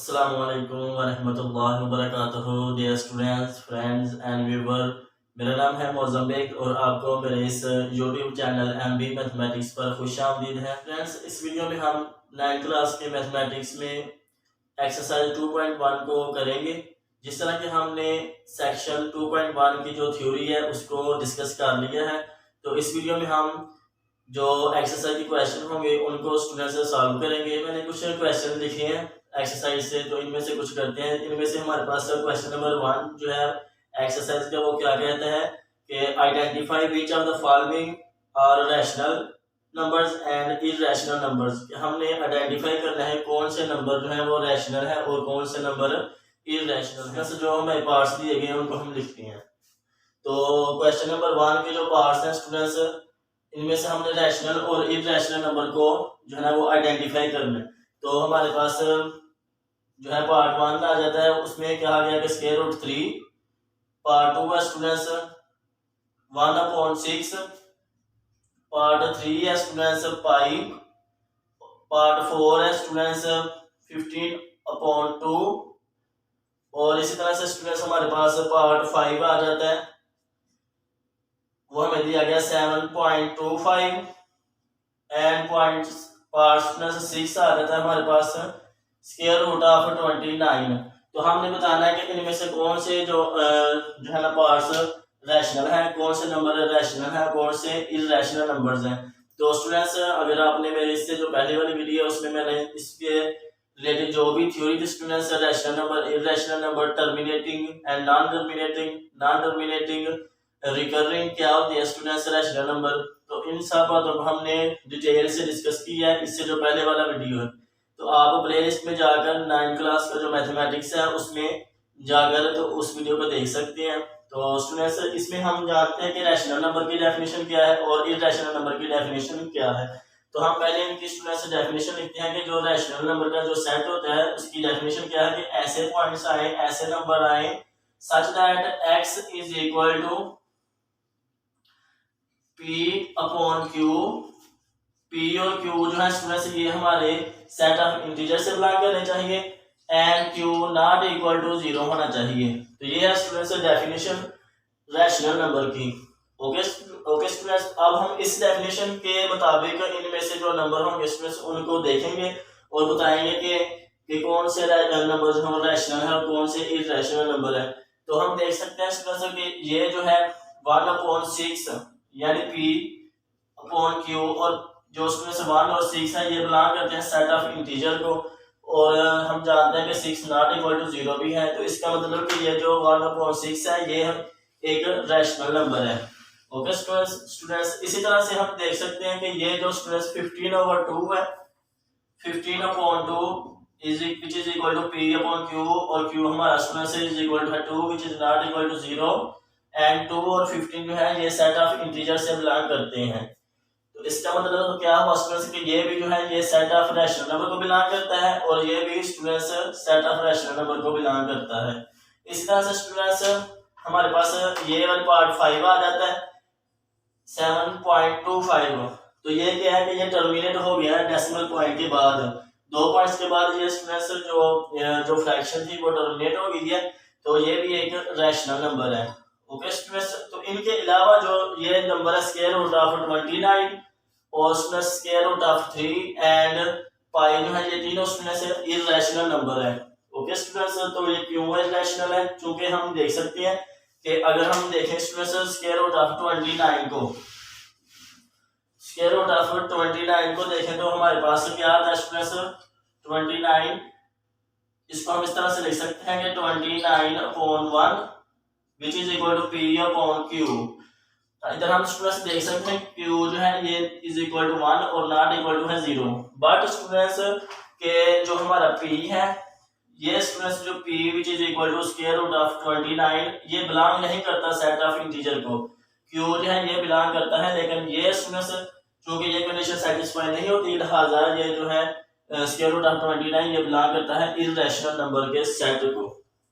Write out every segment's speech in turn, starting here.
अस्सलामु अलैकुम वरहमतुल्लाहि वबरकातुहू। Dear students, friends and viewer, मेरा नाम है मोज़म्बिक और आपको मेरे इस यूट्यूब चैनल MB मैथमेटिक्स पर खुशामदीद है। फ्रेंड्स, इस वीडियो में हम 9th क्लास के मैथमेटिक्स में एक्सरसाइज 2.1 को करेंगे। जिस तरह कि हमने सेक्शन 2.1 की जो थ्योरी है उसको डिस्कस कर लिया है, तो इस वीडियो में हम जो एक्सरसाइज के क्वेश्चन होंगे उनको स्टूडेंट से सॉल्व करेंगे। मैंने कुछ क्वेश्चन लिखे हैं एक्सरसाइज से, तो इनमें से कुछ करते हैं। इनमें से हमारे पास क्वेश्चन नंबर 1 जो है एक्सरसाइज का, वो क्या कहता है कि identify which of the following are rational numbers and irrational numbers. हमने आइडेंटिफाई करना है कौन से नंबर जो है वो रैशनल है और कौन से नंबर इरैशनल है। जो हमें पार्ट्स दिए गए हैं उनको हम लिखते हैं। तो क्वेश्चन नंबर 1 के जो पार्ट्स हैं स्टूडेंट्स, इनमें से हमने रैशनल और इरैशनल नंबर को जो है ना वो आइडेंटिफाई करना है। तो हमारे पास जो है पार्ट 1 आ जाता है, उसमें कहा गया कि स्क्वायर रूट 3। पार्ट 2 है स्टूडेंट्स 1/6। पार्ट 3 है स्टूडेंट्स पाई। पार्ट 4 है स्टूडेंट्स 15/2। और इसी तरह से स्टूडेंट्स हमारे पास पार्ट 5 आ जाता है, वो हमें दिया गया 7.25। एंड पार्ट 6 आ जाता है हमारे पास स्क्वायर रूट ऑफ 29। तो हमने बताना है कि इनमें से कौन से जो है ना पार्ट्स रैशनल है, कौन से नंबर रैशनल है, कौन से इरैशनल नंबर्स हैं। तो स्टूडेंट्स, अगर आपने मेरे इससे जो पहले वाली वीडियो है उसमें मैंने इसके रिलेटेड जो भी थ्योरी थी students, rational number, irrational number, terminating and non terminating, recurring, क्या होती है स्टूडेंट्स रैशनल नंबर, तो इन सब तो हमने डिटेल से डिस्कस किया है इससे जो पहले वाला वीडियो है। तो आप प्लेलिस्ट में जाकर 9th क्लास का जो मैथमेटिक्स है उसमें जाकर तो उस वीडियो को देख सकते हैं। तो स्टूडेंट्स, इसमें हम जानते हैं कि रैशनल नंबर की डेफिनेशन क्या है और इरैशनल नंबर की डेफिनेशन क्या है। तो हम पहले इनकी स्टूडेंट्स डेफिनेशन लिखते हैं कि जो रैशनल नंबर का जो सेट होता है उसकी डेफिनेशन क्या है कि ऐसे पॉइंट्स आए, ऐसे नंबर आए such that x is equal to P/Q। P और Q जो है स्टूडेंट्स ये हमारे सेट ऑफ इंटीजर से बिलोंग करने चाहिए and Q not equal to 0 होना चाहिए। तो ये है स्टूडेंट्स डेफिनेशन रैशनल नंबर की। ओके स्टूडेंट्स, अब हम इस डेफिनेशन के मुताबिक इनमें से जो नंबर होंगे स्टूडेंट्स उनको देखेंगे और बताएंगे कि कौन से नंबर जो है रैशनल है और कौन से इरैशनल नंबर है। तो हम देख सकते हैं स्टूडेंट्स कि ये जो है 1/6 यानी P/Q, और जो स्टूडेंट्स 1 और 6 है ये बिलोंग करते हैं सेट ऑफ इंटीजर को, और हम जानते हैं कि 6 नॉट इक्वल टू 0 भी है। तो इसका मतलब कि ये जो 1/6 है ये एक रैशनल नंबर है। ओके स्टूडेंट्स, इसी तरह से हम देख सकते हैं कि ये जो स्टूडेंट्स 15/2 है, 15/2 which is equal to P/Q, और Q हमारा students is equal to 2 which is not equal to 0, and 2 और 15 जो है ये सेट ऑफ इंटीजर से बिलोंग करते हैं। तो इसका मतलब क्या हुआ स्टूडेंट्स कि ये भी जो है ये सेट ऑफ रैशनल नंबर को बिलोंग करता है और ये भी students set of rational number को बिलोंग करता है। इस तरह से स्टूडेंट्स हमारे पास ये वाला पार्ट 5 आ जाता है 7.25। तो ये क्या है कि ये टर्मिनेट हो गया है डेसिमल पॉइंट के बाद, 2 पॉइंट्स के बाद ये स्टूडेंट्स जो फ्रैक्शन थी वो टर्मिनेट हो गई है। तो ये भी एक रैशनल नंबर है। ओके स्टूडेंट्स, तो इनके अलावा जो ये नंबर है स्क्वायर रूट ऑफ 29 और square root of 3 and pi जो है ये तीनों स्टूडेंट्स इरैशनल नंबर है। ओके स्टूडेंट्स, तो ये क्यों इरैशनल है? क्योंकि हम देख सकते हैं कि अगर हम देखें स्टूडेंट्स स्क्वायर रूट ऑफ 29 को, स्क्वायर रूट ऑफ 29 को देखें तो हमारे पास क्या आता है स्टूडेंट्स 29, इसको हम इस तरह से लिख सकते हैं कि 29/1 which is equal to P/Q। इधर हम स्टूडेंट्स देख सकते हैं Q जो है ये is equal to 1 और not equal to है 0। बट स्टूडेंट्स के जो हमारा P है, ये स्टूडेंट्स जो P which is equal to square root of 29 ये बिलोंग नहीं करता सेट ऑफ इंटीजर को। Q जो है ये बिलोंग करता है, लेकिन ये स्टूडेंट्स क्योंकि ये कंडीशन सेटिस्फाई नहीं होती लिहाजा ये जो है स्क्वायर रूट ऑफ 29 ये बिलोंग करता है इरैशनल नंबर के सेट को।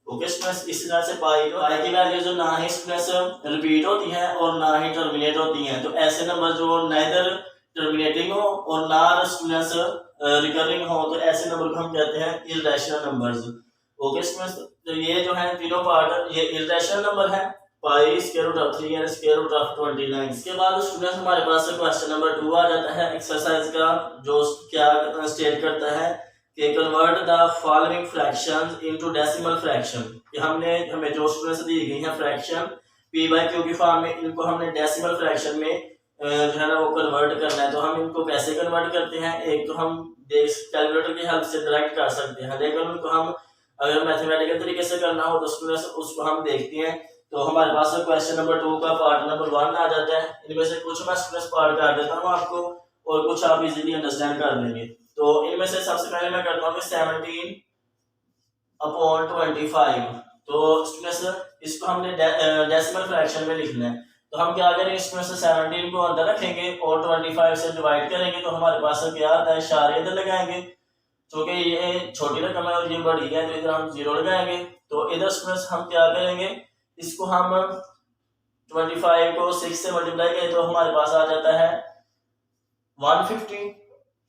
ओके स्टूडेंट्स, इस तरह से पाई की वैल्यू जो ना ही स्टूडेंट्स रिपीट होती है और ना ही टर्मिनेट होती हैं, तो ऐसे नंबर जो नाइदर टर्मिनेटिंग हो और ना स्टूडेंट्स रिकरिंग हो तो ऐसे नंबर को हम कहते हैं इर्रेशनल नंबर्स। ओके स्टूडेंट्स, तो ये जो है तीनों पार्ट ये इर्रेशनल नंबर है, pi square root of 3 and square root of 29। इसके बाद स्टूडेंट्स हमारे पास क्वेश्चन नंबर 2 आ जाता है एक्सरसाइज का, जो क्या स्टेट करता है कि convert the following fractions into decimal fraction. कि हमें जो स्टूडेंट्स दी गई हैं फ्रैक्शन पी बाई क्यू की फॉर्म में, इनको हमने डेसिमल फ्रैक्शन में जो है ना वो कन्वर्ट करना है। तो हम इनको कैसे कन्वर्ट करते हैं, एक तो हम कैलकुलेटर की हेल्प से डायरेक्ट कर सकते हैं, लेकिन उनको हम अगर मैथमेटिकल तरीके से करना हो तो स्टूडेंट्स उसको हम देखते हैं। तो हमारे पास क्वेश्चन नंबर 2 का पार्ट नंबर 1 आ जाता है। इनमें से कुछ मैं स्टूडेंट्स पार्ट कर देता हूँ आपको और कुछ आप इजीली अंडरस्टैंड कर लेंगे। तो इनमें से सबसे पहले मैं करता हूँ 17/25। तो स्टूडेंट्स इसको हमने डेसिमल फ्रैक्शन में लिखना है। तो हम क्या करेंगे, इसमें से 17 को अंदर रखेंगे और 25 से डिवाइड करेंगे। तो हमारे पास क्या आता है, इशारे इधर लगाएंगे, क्योंकि ये छोटी रकम है और ये बड़ी है, तो इधर हम 0 लगाएंगे। तो इधर स्टूडेंट्स हम क्या करेंगे, इसको हम 25 को 6 से मल्टीप्लाई करें तो हमारे पास आ जाता है 150,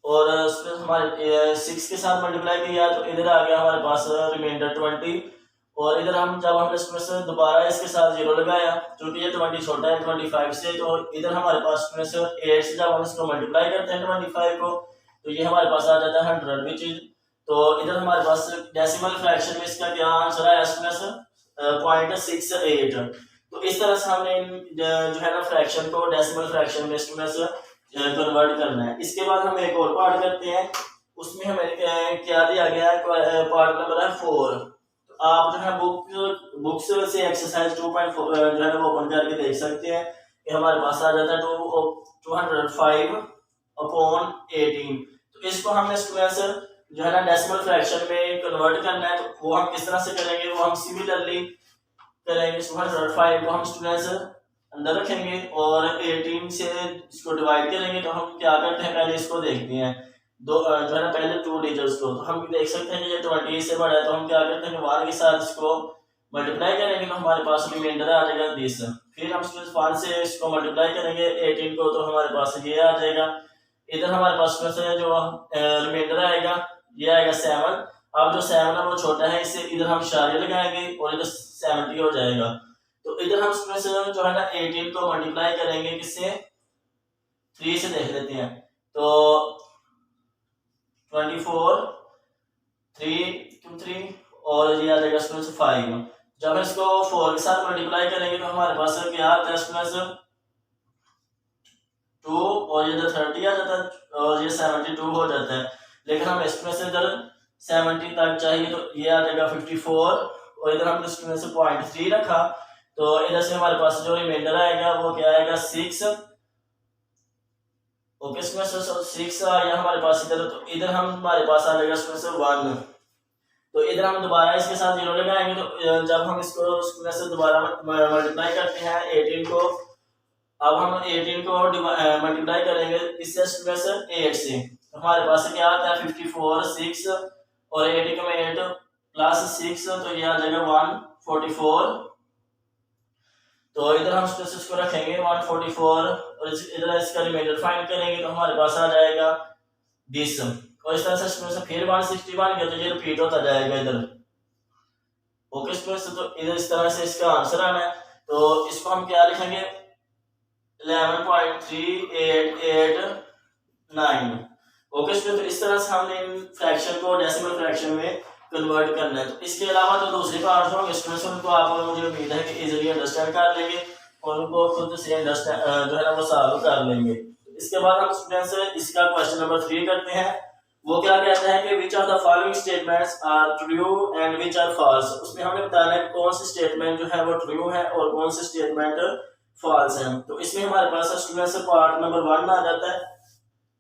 और हमारे 6 के साथ मल्टीप्लाई किया तो इधर आ गया हमारे पास रिमाइंडर 20। और इधर हम जब हमने इसमें से दोबारा इसके साथ 0 लगाया, क्योंकि ये 20 छोटा है 25 से, तो इधर हमारे पास इसमें से 8 से जब हम इसको मल्टीप्लाई करते हैं 25 को, तो ये हमारे पास आ जाता है 100 विच इज। तो इधर हमारे पास डेसिमल फ्रैक्शन में इसका क्या आंसर है, इसमें से 0.68। तो इस तरह से हमने जो है ना फ्रैक्शन को डेसिमल फ्रैक्शन में इसमें से कन्वर्ट करना है। इसके बाद हम एक और पार्ट करते हैं, उसमें हमें क्या दिया गया है, पार्ट नंबर है 4। तो आप जो है बुक्स से एक्सरसाइज 2.4 जो है ना वो ओपन करके देख सकते हैं कि हमारे पास आ जाता है 205/18। तो इसको हमने स्टूडेंट्स जो है ना डेसिमल फ्रैक्शन में कन्वर्ट करना है। तो वो हम किस तरह से करेंगे, वो हम सिमिलरली करेंगे। 205 को हम स्टूडेंट्स अंदर रखेंगे और 18 से इसको डिवाइड करेंगे। तो हम क्या करते हैं, पहले इसको देखते हैं, दो जो है ना पहले 2 डिजिट्स को। तो हम देख सकते हैं कि ये 20 से बड़ा है, तो हम क्या करते हैं 1 के साथ इसको मल्टीप्लाई करेंगे, तो हमारे पास रिमाइंडर आ जाएगा 20। फिर हम 1 से इसको मल्टीप्लाई करेंगे 18 को, तो हमारे पास ये आ जाएगा। इधर हमारे पास में से जो रिमाइंडर आएगा ये आएगा 7। अब जो 7 है वो छोटा है, इससे इधर हम इशारे लगाएंगे और इधर 70 हो जाएगा। तो इधर हम इसमें से जो है ना 18 को मल्टीप्लाई करेंगे किससे, 3 से देख लेते हैं। तो 24 3 3 और ये आ जाएगा इसमें से 5। जब हम इसको 4 के साथ मल्टीप्लाई करेंगे तो हमारे पास क्या आता है इसमें से 2 और ये 30 आ जाता है और ये 72 हो जाता है। लेकिन हम इसमें से इधर 70 तक चाहिए, तो ये आ जाएगा 54 और इधर हमने इसमें से 0.3 रखा। तो इधर से हमारे पास जो रिमाइंडर आएगा वो क्या आएगा 6। ओके, इसमें से 6 आया हमारे पास इधर, तो इधर हम हमारे पास आ जाएगा इसमें से 1। तो इधर हम दोबारा इसके साथ 0 लगाएंगे। तो जब हम इसको इसमें से दोबारा मल्टीप्लाई करते हैं 18 को, अब हम 18 को मल्टीप्लाई करेंगे इससे इसमें से 8 से, तो हमारे पास क्या आता है 54 6 और 80 का 8 प्लस 6, तो ये आ जाएगा 144। तो इधर हम इसको रखेंगे 144 और इधर इसका रिमाइंडर फाइंड करेंगे, तो हमारे पास आ जाएगा 20। और इस तरह से फिर 160 बन गया, तो ये रिपीट होता जाएगा इधर। ओके स्टूडेंट्स, तो इधर इस तरह से इसका आंसर आना है। तो इसको हम क्या लिखेंगे 11.3889। ओके स्टूडेंट, तो इस तरह से हमने इन फ्रैक्शन को डेसिमल फ्रैक्शन में कन्वर्ट करना है। तो इसके अलावा जो दूसरे पार्ट्स होंगे स्टूडेंट्स उनको आप मुझे उम्मीद है कि इजीली अंडरस्टैंड कर लेंगे और उनको खुद से अंडरस्टैंड जो है ना वो सॉल्व कर लेंगे। इसके बाद हम स्टूडेंट्स इसका क्वेश्चन नंबर 3 करते हैं। वो क्या कहता है कि which are the following statements are true and which are false. उसमें हमने बताना है कौन सी स्टेटमेंट जो है वो ट्रू है और कौन सी स्टेटमेंट फॉल्स है। तो इसमें हमारे पास स्टूडेंट्स पार्ट नंबर 1 आ जाता है,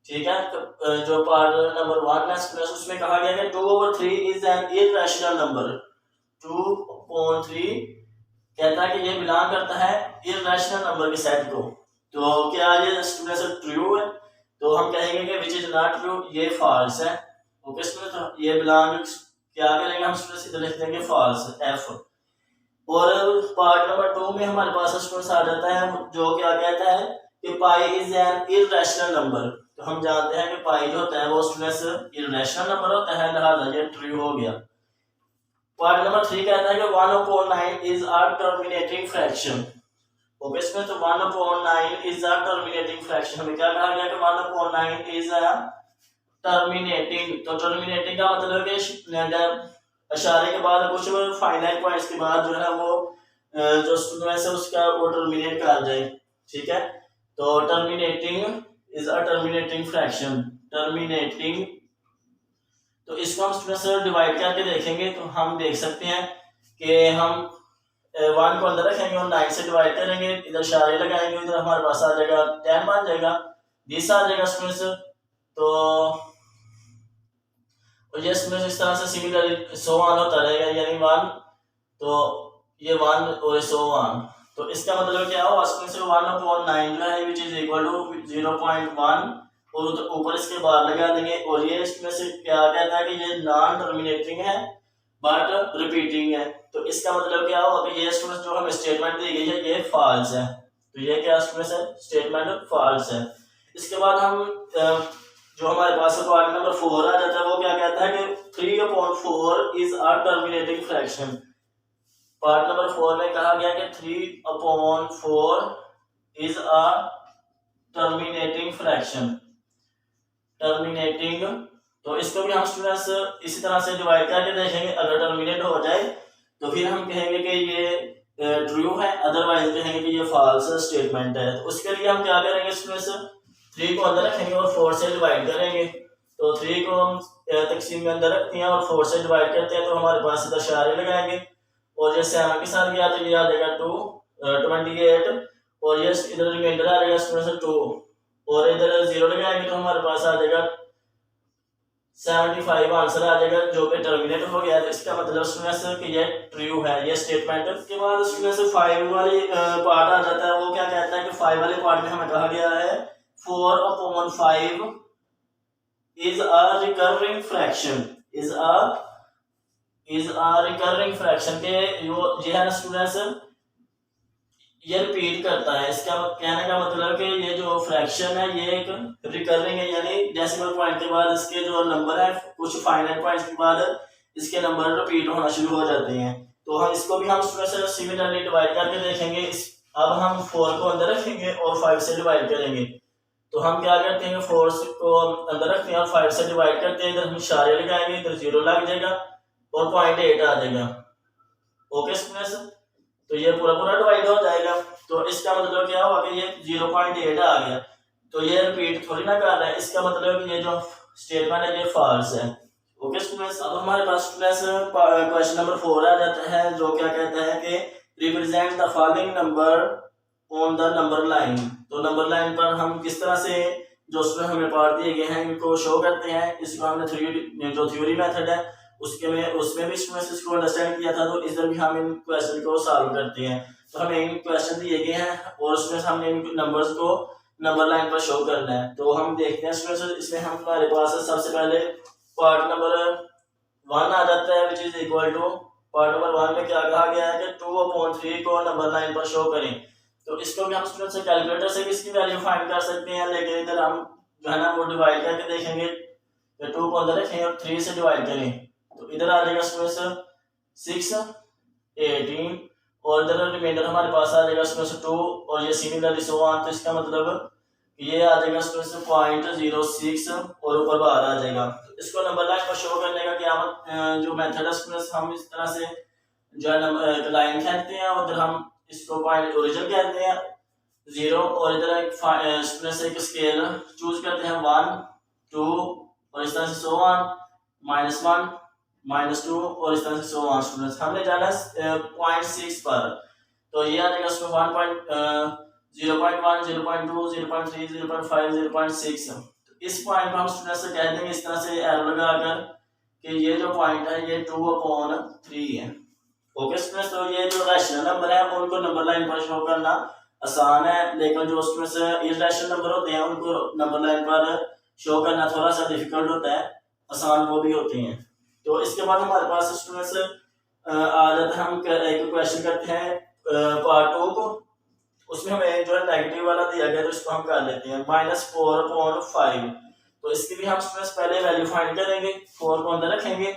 ठीक है। तो जो पार्ट नंबर 1 है स्टूडेंट्स उसमें कहा गया है 2/3 इज एन इर्रेशनल नंबर। 2/3 कहता है कि ये बिलोंग करता है इर्रेशनल नंबर के सेट को। तो क्या ये स्टूडेंट्स ट्रू है, तो हम कहेंगे कि विच इज नॉट ट्रू, ये फॉल्स है। ओके स्टूडेंट, तो ये बिलोंग क्या करेंगे हम स्टूडेंट्स इधर लिख देंगे फॉल्स एफ। और पार्ट नंबर 2 में हमारे पास स्टूडेंट्स आ जाता है जो क्या कहता है कि pi is an irrational number. तो हम जानते हैं कि पाई जो होता है वो स्टूडेंट्स इरेशनल नंबर होता है, लिहाजा ये ट्रू हो गया। पॉइंट नंबर 3 कहता है कि 1/9 is a terminating fraction. Okay students, तो 1/9 इज अ टर्मिनेटिंग फ्रैक्शन। हमें क्या कहा गया कि 1/9 इज अ टर्मिनेटिंग। तो टर्मिनेटिंग का मतलब है इशारे के बाद कुछ फाइनाइट पॉइंट्स के बाद जो है वो जो स्टूडेंट है उसका वो टर्मिनेट कर जाए। ठीक है, तो terminating is a terminating fraction. Terminating, तो इसको हम स्टूडेंट से डिवाइड करके देखेंगे तो हम देख सकते हैं कि हम 1 को अंदर रखेंगे और 9 से डिवाइड करेंगे, इधर इशारे लगाएंगे, इधर हमारे पास आ जाएगा 10 बन जाएगा, 20 आ जाएगा स्टूडेंट्स। तो ये स्टूडेंट्स इस तरह से सिमिलरली सो ऑन होता रहेगा, यानी 1 तो ये 1 और सो ऑन। तो इसका मतलब क्या हुआ स्टूडेंट्स, 1/9 जो है विच इज इक्वल टू 0.1 और ऊपर इसके बार लगा देंगे। और ये इसमें से क्या कहता है कि ये नॉन टर्मिनेटिंग है बट रिपीटिंग है। तो इसका मतलब क्या होगा कि ये स्टूडेंट जो हमें स्टेटमेंट दी गई है ये फॉल्स है। तो ये क्या स्टूडेंट है, स्टेटमेंट फॉल्स है। इसके बाद हम जो हमारे पास पॉइंट नंबर 4 आ जाता है वो क्या कहता है कि 3/4 is a terminating fraction. Part number 4 में कहा गया कि 3/4 is a terminating fraction. Terminating, तो इसको भी हम स्टूडेंट्स इसी तरह से डिवाइड करके देखेंगे। अगर टर्मिनेट हो जाए तो फिर हम कहेंगे कि ये ट्रू है, अदरवाइज कहेंगे कि ये फॉल्स स्टेटमेंट है। तो उसके लिए हम क्या करेंगे स्टूडेंट्स, 3 को अंदर रखेंगे और 4 से डिवाइड करेंगे। तो 3 को हम तकसीम में अंदर रखते हैं और 4 से डिवाइड करते हैं, तो हमारे पास इधर इशारे लगाएंगे और ये 7 के साथ गया तो ये आ जाएगा 28 और ये इधर रिमाइंडर आ जाएगा स्टूडेंट्स 2 और इधर 0 लगाएंगे तो हमारे पास आ जाएगा 75 आंसर आ जाएगा जो कि टर्मिनेट हो गया। तो इसका मतलब स्टूडेंट्स कि ये ट्रू है ये स्टेटमेंट। के बाद स्टूडेंट्स 5 वाली पार्ट आ जाता है। वो क्या कहता है कि 5 वाले पार्ट में हमें कहा गया है 4/5 is a recurring fraction is a recurring fraction के ये है ना स्टूडेंट्स ये रिपीट करता है। इसका कहने का मतलब कि ये जो फ्रैक्शन है ये एक रिकरिंग है, यानी डेसिमल पॉइंट के बाद इसके जो नंबर है कुछ फाइनाइट पॉइंट्स के बाद इसके नंबर रिपीट होना शुरू हो जाते हैं। तो हम इसको भी हम स्टूडेंट्स सिमिलरली डिवाइड करके देखेंगे। अब हम 4 को अंदर रखेंगे और 5 से डिवाइड करेंगे। तो हम क्या करते हैं 4 को अंदर रखते हैं और 5 से डिवाइड करते हैं, इधर हम इशारे लगाएंगे, इधर 0 लग जाएगा और 0.8 आ जाएगा। ओके स्टूडेंट्स, तो ये पूरा पूरा डिवाइड हो जाएगा। तो इसका मतलब क्या हुआ कि ये 0.8 आ गया, तो ये रिपीट थोड़ी ना कर रहा है। इसका मतलब कि ये जो स्टेटमेंट है ये फॉल्स है। ओके स्टूडेंट्स, अब हमारे पास स्टूडेंट्स क्वेश्चन नंबर 4 आ जाता है जो क्या कहता है कि represent the following number on the number line. तो नंबर लाइन पर हम किस तरह से जो स्टूडेंट हमें पार्ट दिए गए हैं इनको शो करते हैं। इसको हमने थ्योरी मेथड है उसमें भी स्टूडेंट्स इसको अंडरस्टैंड किया था, तो इधर भी हम इन क्वेश्चन को सॉल्व करते हैं। तो हमें इन क्वेश्चन दिए गए हैं और उसमें हमने इन नंबर्स को नंबर लाइन पर शो करना है। तो हम देखते हैं स्टूडेंट्स, इसमें हमारे पास सबसे पहले पार्ट नंबर 1 आ जाता है which is equal to part number 1 में क्या कहा गया है कि 2/3 को नंबर लाइन पर शो करें। तो इसको भी हम स्टूडेंट से कैलकुलेटर से भी इसकी वैल्यू फाइंड कर सकते हैं, लेकिन इधर हम जो है ना वो डिवाइड करके देखेंगे। तो 2 को अंदर रखेंगे और 3 से डिवाइड करें तो इधर आ जाएगा स्टूडेंट्स 6 18 और इधर रिमाइंडर हमारे पास आ जाएगा स्टूडेंट्स 2 और ये सिमिलरली सो ऑन। तो इसका मतलब ये आ जाएगा स्टूडेंट्स 0.06 और ऊपर बाहर आ जाएगा। तो इसको नंबर लाइन पर शो करने का क्या जो मेथड है स्टूडेंट्स, हम इस तरह से जो है लाइन कहते हैं और इधर हम इसको पॉइंट ओरिजिन कहते हैं 0 और इधर एक स्टूडेंट्स एक स्केल चूज करते हैं 1 2 और इस तरह से सो ऑन -1 -2 और इस तरह से सो ऑन। स्टूडेंट्स हमने जाना 0.6 पर, तो ये आ जाएगा उसमें 0.1 0.2 0.3 0.5 0.6। तो इस पॉइंट को हम स्टूडेंट्स से कह देंगे इस तरह से एरो लगाकर कि ये जो पॉइंट है ये 2/3 है। ओके स्टूडेंट्स, तो ये जो रैशनल नंबर है उनको नंबर लाइन पर शो करना आसान है, लेकिन जो स्टूडेंट्स इर्रेशनल नंबर होते हैं उनको नंबर लाइन पर शो करना थोड़ा सा डिफिकल्ट होता है, आसान वो भी होते हैं। तो इसके बाद हमारे पास स्टूडेंट्स आ जाता है, हम एक क्वेश्चन करते हैं पार्ट 2 को। उसमें हमें जो है नेगेटिव वाला दिया गया, तो इसको हम कर लेते हैं -4/5। तो इसकी भी हम स्टूडेंट्स पहले वैल्यू फाइंड करेंगे, 4 को अंदर रखेंगे,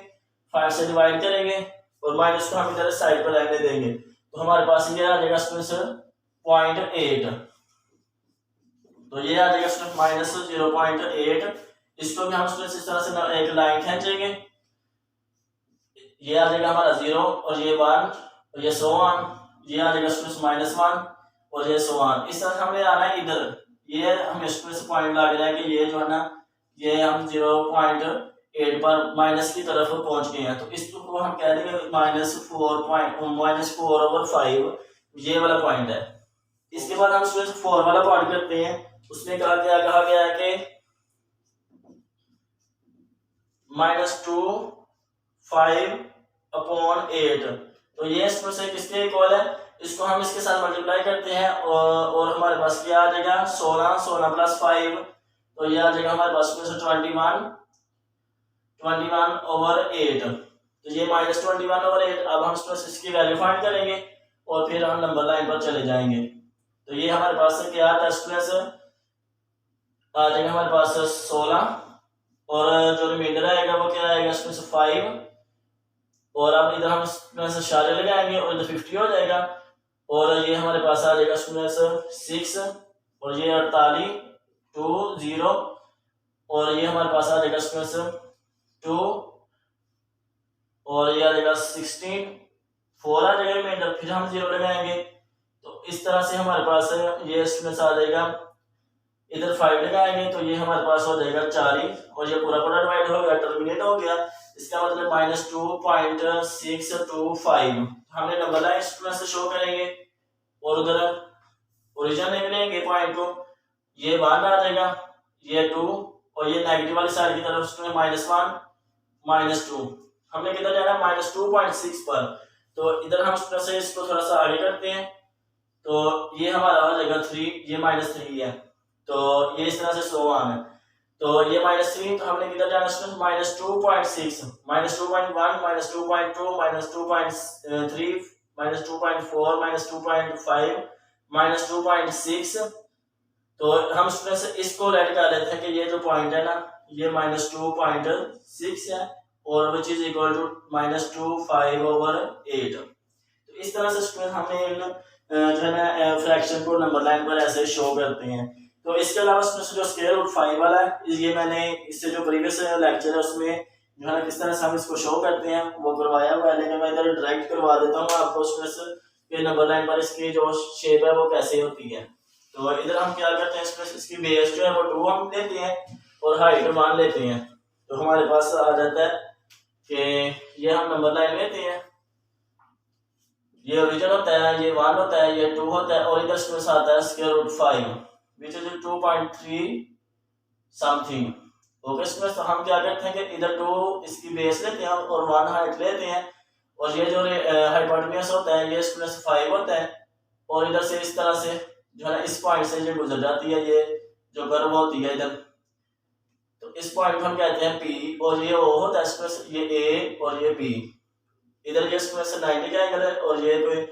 5 से डिवाइड करेंगे और माइनस को हम इधर साइड पर रहने देंगे। तो हमारे पास ये आ जाएगा स्टूडेंट्स 0.8। तो ये आ जाएगा स्टूडेंट -0.8। इसको भी हम स्टूडेंट्स इस तरह से एक लाइन खींचेंगे, ये आ जाएगा हमारा 0 और ये 1 और ये सो ऑन, ये आ जाएगा स्टूडेंट्स -1 और ये सो ऑन। इस तरह हमें आना है इधर, ये हमें स्टूडेंट्स पॉइंट लग रहा है कि ये जो है ना, ये हम 0.8 पर माइनस की तरफ पहुंच गए हैं। तो इसको हम कह देंगे -4/5, ये वाला पॉइंट है। इसके बाद हम स्टूडेंट्स 4 वाला पॉइंट करते हैं। उसमें कहा गया है कि -2/5/8। तो ये इसमें से किसके इक्वल है, इसको हम इसके साथ मल्टीप्लाई करते हैं और हमारे पास क्या आ जाएगा 16 + 5। तो ये आ जाएगा हमारे पास 21/8। तो ये -21/8। अब हम इसकी वैल्यू फाइंड करेंगे और फिर हम नंबर लाइन पर चले जाएंगे। तो ये हमारे पास से क्या आता है, आ जाएगा हमारे पास 16 और जो रिमाइंडर आएगा वो क्या आएगा इसमें से 5। और अब इधर हम इसमें से इशारे लगाएंगे और इधर 50 हो जाएगा और ये हमारे पास आ जाएगा इसमें से 6 और ये 48 2 0 और ये हमारे पास आ जाएगा इसमें से 2 और ये आ जाएगा 16 4 आ जाएगा रिमाइंडर, फिर हम 0 लगाएंगे। तो इस तरह से हमारे पास ये इसमें से आ जाएगा, इधर 5 लगाएंगे तो ये हमारे पास हो जाएगा 4 और ये पूरा डिवाइड हो गया, टर्मिनेट हो गया। इसका मतलब -2.625 हमने नंबर लाइन से शो करेंगे और उधर ओरिजिन लेंगे पॉइंट को, ये 1 आ जाएगा, ये 2 और ये नेगेटिव वाली साइड की तरफ -1 -2। हमने किधर जाना -2.6 पर। तो इधर हम से इसको थोड़ा सा आगे करते हैं, तो ये हमारा हो जाएगा 3, ये -3 है, तो ये इस तरह से सो ऑन है। तो ये -3, तो हमने किधर जाना -2.6 -2.1 -2.2 -2.3 -2.4 -2.5 -2.6। तो हम इसमें से इसको रेड कर लेते हैं कि ये जो पॉइंट है ना, ये -2.6 है और विच इज इक्वल टू -2/5/8। तो इस तरह से स्टूडेंट हमें जो है ना फ्रैक्शन को नंबर लाइन पर ऐसे शो करते हैं। तो इसके अलावा जो स्क्वायर रूट 5 वाला है, ये मैंने इससे जो प्रीवियस लेक्चर है उसमें जो है ना किस तरह से हम इसको शो करते हैं वो करवाया हुआ है, लेकिन मैं इधर डायरेक्ट करवा देता हूँ आपको उसमें नंबर लाइन पर इसकी जो शेप है वो कैसे होती है। तो इधर हम क्या करते हैं, इसकी बेस जो है वो 2 हम लेते हैं और हाइट 1 लेते हैं। तो हमारे पास आ जाता है कि ये हम नंबर लाइन लेते हैं, ये ओरिजिन होता है, ये 1 होता है, ये 2 होता है और इधर इसमें आता है square root 5 which is 2.3 something. Okay students, तो हम क्या करते हैं कि इधर 2 इसकी बेस लेते हैं और 1 हाइट लेते हैं और ये जो हाइपोटेन्यूज होता है ये स्टूडेंट्स 5 होता है और इधर से इस तरह से जो है ना इस पॉइंट से ये गुजर जाती है, ये जो कर्व होती है इधर, तो इस पॉइंट को हम कहते हैं P और ये O होता है स्टूडेंट्स, ये A और ये B। इधर ये स्टूडेंट्स 90 का एंगल है और ये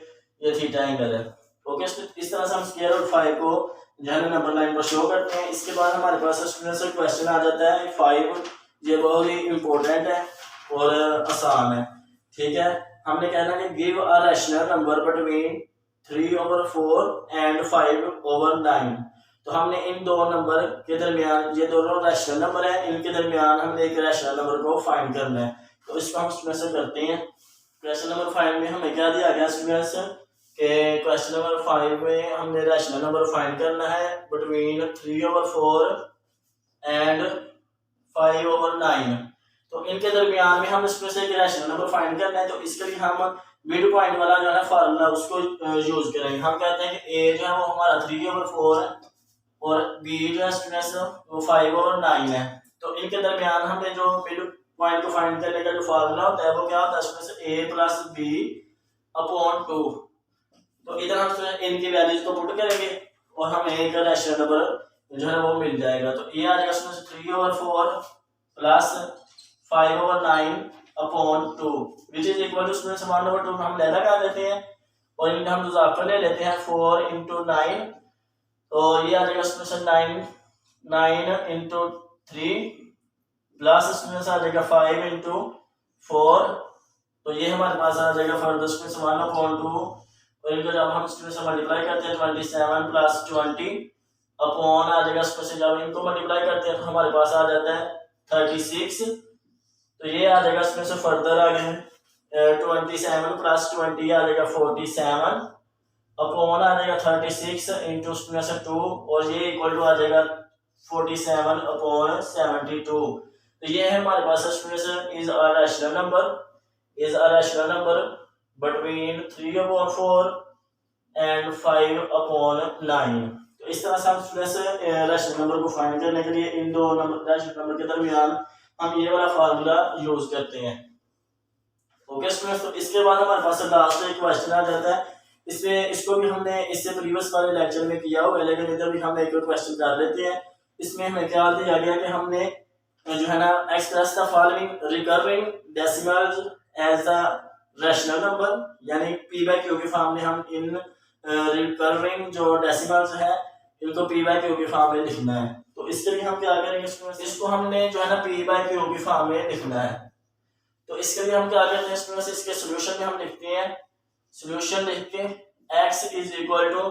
थीटा एंगल है। ओके, इस तरह से हम स्क्वायर रूट 5 को जो है नंबर लाइन पर शो करते हैं। इसके बाद हमारे पास स्टूडेंट्स का क्वेश्चन आ जाता है 5, ये बहुत ही इंपॉर्टेंट है और आसान है। ठीक है, हमने कहना है कि give a rational number between 3/4 and 5/9। तो हमने इन दो नंबर के दरमियान, ये दोनों रैशनल नंबर है, इनके दरमियान हमने एक रैशनल नंबर को फाइंड करना है। तो इसको हम स्टूडेंट्स करते हैं। क्वेश्चन नंबर 5 में हमें क्या दिया गया स्टूडेंट्स के क्वेश्चन नंबर 5 में हमने रैशनल नंबर फाइंड करना है बिटवीन 3/4 एंड 5/9। तो इनके दरमियान में हम इसमें से एक रैशनल नंबर फाइंड करना है। तो इसके लिए हम मिड पॉइंट वाला जो है फार्मूला उसको यूज करेंगे। हम कहते हैं कि ए जो है वो हमारा 3/4 है और बी जो है स्टूडेंट्स वो 5/9 है। तो इनके दरमियान हमने जो मिड पॉइंट को फाइंड करने का जो फार्मूला होता है वो क्या होता है स्टूडेंट्स, a + b/2। तो इधर हम इनकी वैल्यूज को पुट करेंगे और हमें एक रैशनल नंबर जो है वो मिल जाएगा। तो ये आ जाएगा students 3/4 + 5/9/2 which is equal to students 1/2 हम लैला कर देते हैं और इनका हम इजाफा ले लेते हैं 4 इंटू 9, तो ये आ जाएगा इसमें से 9 इंटू 3 प्लस इसमें से आ जाएगा 5 इंटू 4, तो ये हमारे पास आ जाएगा फर्दर इसमें से 1/2, और इनको जब हम इसमें से मल्टीप्लाई करते हैं 27 प्लस 20 अपॉन आ जाएगा इसमें से जब इनको मल्टीप्लाई करते हैं तो हमारे पास आ जाता है 36, तो ये आ जाएगा इसमें से फर्दर आगे 27 प्लस 20 आ जाएगा 47 अपॉन आ जाएगा 36 इंटू उसमें से 2, और ये इक्वल टू आ जाएगा 47 अपॉन 72, तो ये है हमारे पास इसमें से is a rational number between 3/4 and 5/9। तो इस तरह से हम इसमें से रैशनल नंबर को फाइंड करने के लिए इन दो रैशनल नंबर के दरमियान हम ये वाला फार्मूला यूज करते हैं। ओके स्टूडेंट्स, तो इसके बाद हमारे पास लास्ट एक क्वेश्चन आ जाता है। इसमें इसको भी हमने इससे प्रीवियस वाले लेक्चर में किया हुआ है, लेकिन इधर भी हम एक और क्वेश्चन कर लेते हैं। इसमें हमें क्या दिया गया कि हमने जो है ना express the following recurring decimals as the rational number, यानी p/q की फॉर्म में हम इन रिकरिंग जो डेसिमल्स है इनको p/q की फॉर्म में लिखना है। तो इसके लिए हम क्या करेंगे, इसको हमने जो है ना p/q की फॉर्म में लिखना है। तो इसके लिए हम क्या करते हैं स्टूडेंट्स, इसके सॉल्यूशन में हम लिखते हैं, सॉल्यूशन लिख के x इज इक्वल टू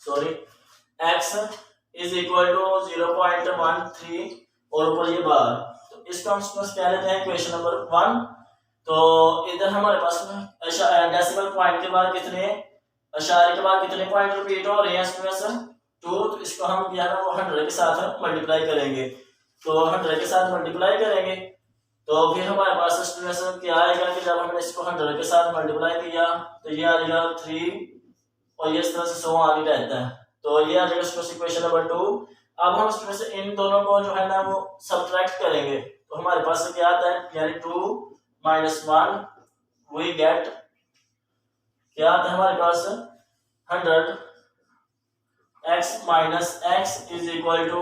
0.13 और ऊपर ये बार, तो इसको हम स्टूडेंट्स क्या लेते हैं इक्वेशन नंबर 1। तो इधर हमारे पास डेसिमल पॉइंट के बाद कितने अशारे के बाद कितने पॉइंट रिपीट हो रहे हैं स्टूडेंट्स 2, तो इसको हम क्या है वो 100 के साथ मल्टीप्लाई करेंगे। तो 100 के साथ मल्टीप्लाई करेंगे तो फिर हमारे पास स्टूडेंट्स क्या आएगा कि जब हमने इसको 100 के साथ मल्टीप्लाई किया तो ये आ जाएगा 3 और ये इस तरह से 100 आगे रहता है, तो ये आ जाएगा स्टूडेंट्स इक्वेशन नंबर 2। अब हम स्टूडेंट्स इन दोनों को जो है ना वो सब्ट्रैक्ट करेंगे, तो हमारे पास क्या आता है, यानी 2 - 1 वी गेट क्या आता है हमारे पास 100 x minus x is equal to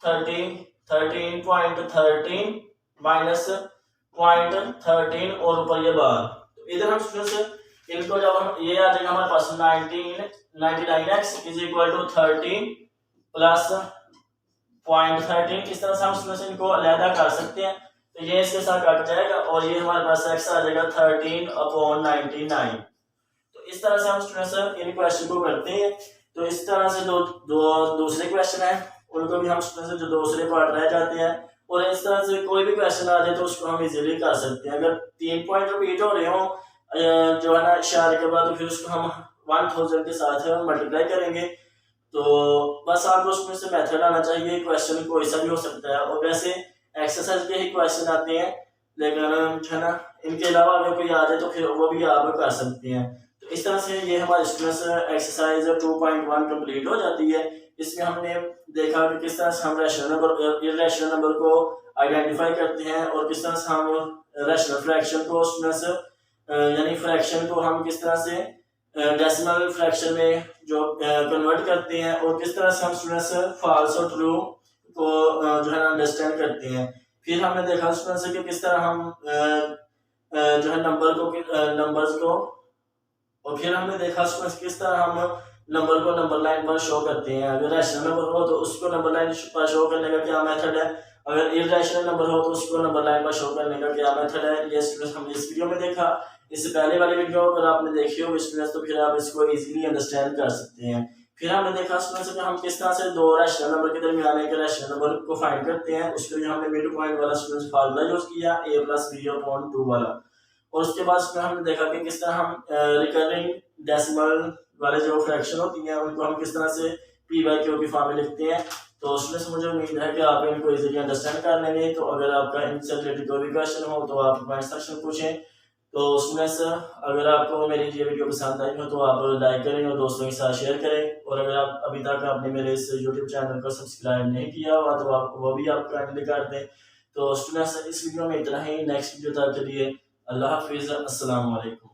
13.13 minus 0.13 और ऊपर ये बार। तो इधर हम स्टूडेंट्स इनको जब हम ये आ जाएगा हमारे पास 99x is equal to 13 plus 0.13, इस तरह से हम स्टूडेंट्स इनको अलग कर सकते हैं। तो ये इसके साथ कट जाएगा और ये हमारे पास x आ जाएगा 13/99। तो इस तरह से हम स्टूडेंट्स इन क्वेश्चन को करते हैं। तो इस तरह से दो दूसरे क्वेश्चन है उनको भी हम स्टूडेंट्स जो दूसरे पार्ट रह जाते हैं, और इस तरह से कोई भी क्वेश्चन आ जाए तो उसको हम इजीली कर सकते हैं। अगर 3 पॉइंट रिपीट हो रहे हो जो है ना इशारे के बाद, तो फिर उसको हम 1000 के साथ मल्टीप्लाई करेंगे। तो बस आपको उसमें से मेथड आना चाहिए, क्वेश्चन कोई सा भी हो सकता है, और वैसे एक्सरसाइज के ही क्वेश्चन आते हैं, लेकिन जो है ना इनके अलावा अगर कोई आ जाए तो फिर वो भी आप कर सकते हैं। तो इस तरह से ये हमारी स्टूडेंट्स एक्सरसाइज 2.1 कंप्लीट हो जाती है। इसमें हमने देखा कि किस तरह से हम रैशनल नंबर इर्रेशनल नंबर को आइडेंटिफाई करते हैं, और किस तरह से हम रैशनल फ्रैक्शन को स्टूडेंट्स यानी फ्रैक्शन को हम किस तरह से डेसिमल फ्रैक्शन में जो कन्वर्ट करते हैं, और किस तरह से हम स्टूडेंट्स फॉल्स और ट्रू को जो है अंडरस्टैंड करते हैं। फिर हमने देखा स्टूडेंट्स कि किस तरह हम जो है नंबर्स को और फिर हमने देखा स्टूडेंट्स किस तरह हम नंबर को नंबर लाइन पर शो करते हैं। अगर रैशनल नंबर हो तो उसको नंबर लाइन पर शो करने का क्या मेथड है, अगर इर्रेशनल नंबर हो तो उसको नंबर लाइन पर शो करने का क्या मेथड है, ये स्टूडेंट्स हमने इस वीडियो में देखा। इससे पहले वाली वीडियो अगर आपने देखी हो स्टूडेंट्स तो फिर आप इसको इजीली अंडरस्टैंड कर सकते हैं। फिर हमने देखा स्टूडेंट्स कि हम किस तरह से दो रैशनल नंबर के दरमियान एक रैशनल नंबर को फाइंड करते हैं। उसके लिए हमने मिड पॉइंट वाला स्टूडेंट्स फार्मूला यूज किया a + b/2 वाला, और उसके बाद उसमें हमने देखा कि किस तरह हम रिकरिंग डेसिमल वाले जो फ्रैक्शन होती हैं उनको हम किस तरह से p/q की फॉर्म में लिखते हैं। तो स्टूडेंट्स मुझे उम्मीद है कि आप इनको इजीली अंडरस्टैंड कर लेंगे। तो अगर आपका इनसे रिलेटेड कोई भी क्वेश्चन हो तो आप कमेंट सेक्शन में पूछें। तो स्टूडेंट्स अगर आपको मेरी ये वीडियो पसंद आई हो तो आप लाइक करें और दोस्तों के साथ शेयर करें, और अगर आप अभी तक आपने मेरे इस यूट्यूब चैनल को सब्सक्राइब नहीं किया हुआ तो आप वो भी आप काइंडली कर दें। तो स्टूडेंट्स इस वीडियो में इतना ही, नेक्स्ट वीडियो तक के लिए अल्लाह हाफिज़, अस्सलाम वालेकुम।